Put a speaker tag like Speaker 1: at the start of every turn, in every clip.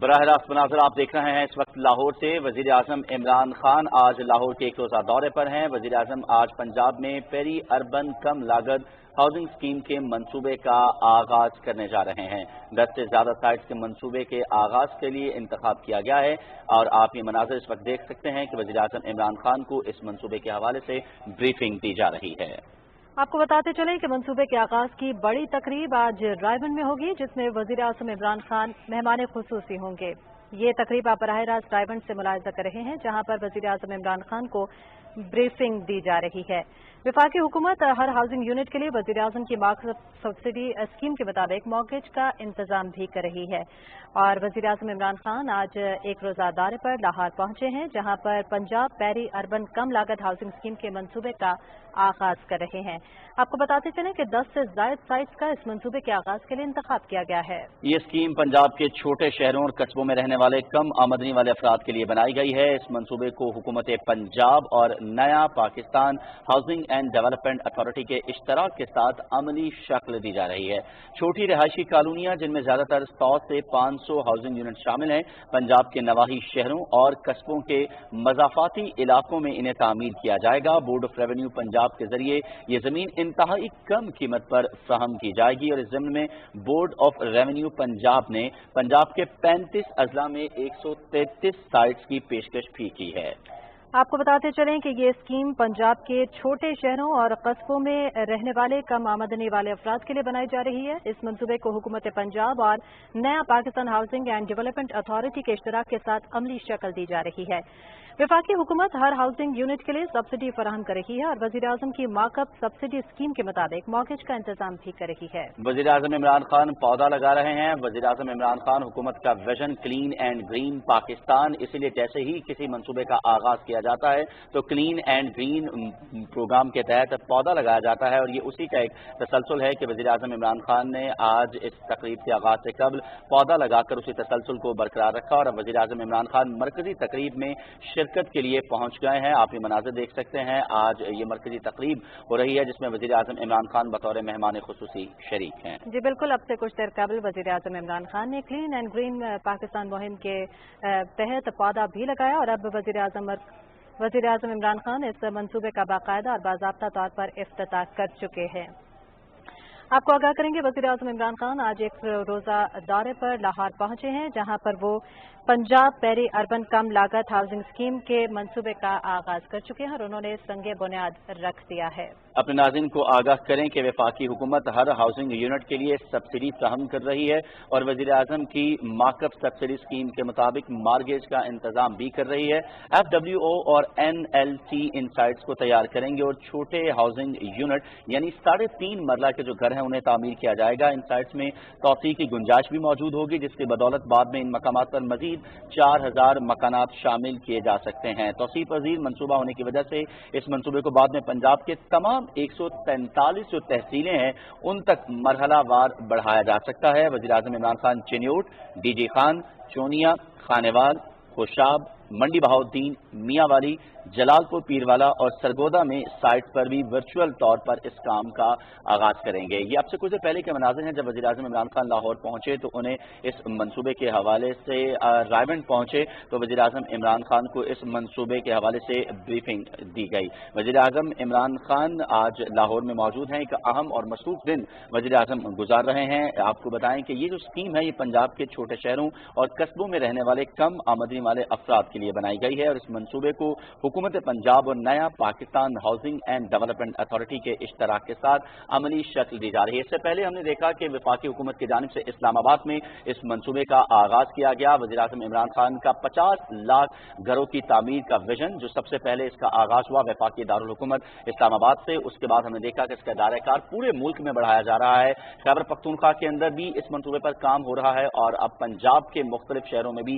Speaker 1: براہ راست مناظر آپ دیکھ رہے ہیں اس وقت لاہور سے۔ وزیر اعظم عمران خان آج لاہور کے ایک روزہ دورے پر ہیں۔ وزیر اعظم آج پنجاب میں پیری اربن کم لاگت ہاؤسنگ اسکیم کے منصوبے کا آغاز کرنے جا رہے ہیں۔ 10 سے زیادہ سائٹس کے منصوبے کے آغاز کے لیے انتخاب کیا گیا ہے اور آپ یہ مناظر اس وقت دیکھ سکتے ہیں کہ وزیر اعظم عمران خان کو اس منصوبے کے حوالے سے بریفنگ دی جا رہی ہے۔
Speaker 2: آپ کو بتاتے چلیں کہ منصوبے کے آغاز کی بڑی تقریب آج رائے بند میں ہوگی، جس میں وزیر اعظم عمران خان مہمان خصوصی ہوں گے۔ یہ تقریب آپ براہ راست رائے بند سے ملاحظہ کر رہے ہیں، جہاں پر وزیر اعظم عمران خان کو بریفنگ دی جا رہی ہے۔ وفاقی حکومت ہر ہاؤسنگ یونٹ کے لیے وزیر اعظم کی مارکس سبسڈی اسکیم کے مطابق مارگیج کا انتظام بھی کر رہی ہے، اور وزیر اعظم عمران خان آج ایک روزہ دورے پر لاہور پہنچے ہیں، جہاں پر پنجاب پیری اربن کم لاگت ہاؤسنگ اسکیم کے منصوبے کا آغاز کر رہے ہیں۔ آپ کو بتاتے چلیں کہ 10 سے زائد سائٹس کا اس منصوبے کے آغاز کے لیے انتخاب کیا گیا ہے۔
Speaker 1: یہ اسکیم پنجاب کے چھوٹے شہروں اور قصبوں میں رہنے والے کم آمدنی والے افراد کے لیے بنائی گئی ہے۔ اس منصوبے کو حکومت پنجاب اور نیا Pakistan housing and development authority کے اشتراک کے ساتھ عملی شکل دی جا رہی ہے۔ چھوٹی رہائشی کالونیاں، جن میں زیادہ تر 100 سے 500 ہاؤسنگ یونٹ شامل ہیں، پنجاب کے نواحی شہروں اور قصبوں کے مضافاتی علاقوں میں انہیں تعمیر کیا جائے گا۔ بورڈ آف ریونیو پنجاب کے ذریعے یہ زمین انتہائی کم قیمت پر فراہم کی جائے گی، اور اس ضمن میں بورڈ آف ریونیو پنجاب نے پنجاب کے 35 اضلاع میں 133 سائٹس کی پیشکش بھی کی ہے۔
Speaker 2: آپ کو بتاتے چلیں کہ یہ اسکیم پنجاب کے چھوٹے شہروں اور قصبوں میں رہنے والے کم آمدنی والے افراد کے لیے بنائی جا رہی ہے۔ اس منصوبے کو حکومت پنجاب اور نیا Pakistan housing and development authority کے اشتراک کے ساتھ عملی شکل دی جا رہی ہے۔ وفاقی حکومت ہر ہاؤسنگ یونٹ کے لیے سبسڈی فراہم کر رہی ہے اور وزیر اعظم کی مارک اپ سبسڈی اسکیم کے مطابق مارگیج کا انتظام بھی کر رہی ہے۔
Speaker 1: وزیر اعظم عمران خان پودا لگا رہے ہیں۔ وزیر اعظم عمران خان حکومت کا vision clean and green Pakistan, اسی لیے جیسے ہی کسی منصوبے کا آغاز کیا جاتا ہے تو کلین اینڈ گرین پروگرام کے تحت پودا لگایا جاتا ہے، اور یہ اسی کا ایک تسلسل ہے کہ وزیر اعظم عمران خان نے آج اس تقریب کے آغاز سے قبل پودا لگا کر اسی تسلسل کو برقرار رکھا، اور اب وزیر اعظم عمران خان مرکزی تقریب میں شرکت کے لیے پہنچ گئے ہیں۔ آپ یہ مناظر دیکھ سکتے ہیں، آج یہ مرکزی تقریب ہو رہی ہے جس میں وزیر اعظم عمران خان بطور مہمان خصوصی شریک ہیں۔
Speaker 2: جی بالکل، اب سے کچھ دیر قبل وزیر اعظم عمران خان نے کلین اینڈ گرین پاکستان مہم کے تحت پودا بھی لگایا، اور اب وزیر اعظم عمران خان اس منصوبے کا باقاعدہ اور باضابطہ طور پر افتتاح کر چکے ہیں۔ آپ کو آگاہ کریں گے وزیر اعظم عمران خان آج ایک روزہ دورے پر لاہور پہنچے ہیں، جہاں پر وہ پنجاب پیری اربن کم لاگت ہاؤسنگ اسکیم کے منصوبے کا آغاز کر چکے ہیں اور انہوں نے سنگ بنیاد رکھ دیا ہے۔
Speaker 1: اپنے ناظرین کو آگاہ کریں کہ وفاقی حکومت ہر ہاؤسنگ یونٹ کے لیے سبسڈی فراہم کر رہی ہے اور وزیر اعظم کی مارک اپ سبسڈی اسکیم کے مطابق مارگیج کا انتظام بھی کر رہی ہے۔ FWO اور NLT ان سائٹس کو تیار کریں گے اور چھوٹے ہاؤسنگ یونٹ یعنی 3.5 مرلہ کے جو گھر ہیں انہیں تعمیر کیا جائے گا۔ ان سائٹس میں توسیع کی گنجائش بھی موجود ہوگی، جس کی بدولت بعد میں ان مقامات پر مزید 4000 مکانات شامل کیے جا سکتے ہیں۔ توسیع پذیر منصوبہ ہونے کی وجہ سے اس منصوبے کو بعد میں پنجاب کے تمام 143 جو تحصیلیں ہیں ان تک مرحلہ وار بڑھایا جا سکتا ہے۔ وزیر اعظم عمران خان چنیوٹ، DG خان، چونیا، خانیوال، خوشاب، منڈی بہاؤالدین، میاں والی، جلال پور پیروالا اور سرگودا میں سائٹ پر بھی ورچوئل طور پر اس کام کا آغاز کریں گے۔ یہ اب سے کچھ دیر پہلے کے مناظر ہیں جب وزیر اعظم عمران خان لاہور پہنچے تو انہیں اس منصوبے کے حوالے سے رائے بند پہنچے تو وزیر اعظم عمران خان کو اس منصوبے کے حوالے سے بریفنگ دی گئی۔ وزیر اعظم عمران خان آج لاہور میں موجود ہیں، ایک اہم اور مصروف دن وزیر اعظم گزار رہے ہیں۔ آپ کو بتائیں کہ یہ جو اسکیم ہے یہ پنجاب کے چھوٹے شہروں اور قصبوں میں رہنے والے کم آمدنی والے افراد کے لیے بنائی گئی ہے، اور اس منصوبے کو حکومت پنجاب اور نیا Pakistan housing and development authority کے اشتراک کے ساتھ عملی شکل دی جا رہی ہے۔ اس سے پہلے ہم نے دیکھا کہ وفاقی حکومت کی جانب سے اسلام آباد میں اس منصوبے کا آغاز کیا گیا۔ وزیر اعظم عمران خان کا 50 لاکھ گھروں کی تعمیر کا ویژن جو سب سے پہلے اس کا آغاز ہوا وفاقی دارالحکومت اسلام آباد سے، اس کے بعد ہم نے دیکھا کہ اس کا دائرہ کار پورے ملک میں بڑھایا جا رہا ہے۔ خیبر پختونخوا کے اندر بھی اس منصوبے پر کام ہو رہا ہے اور اب پنجاب کے مختلف شہروں میں بھی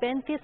Speaker 2: 35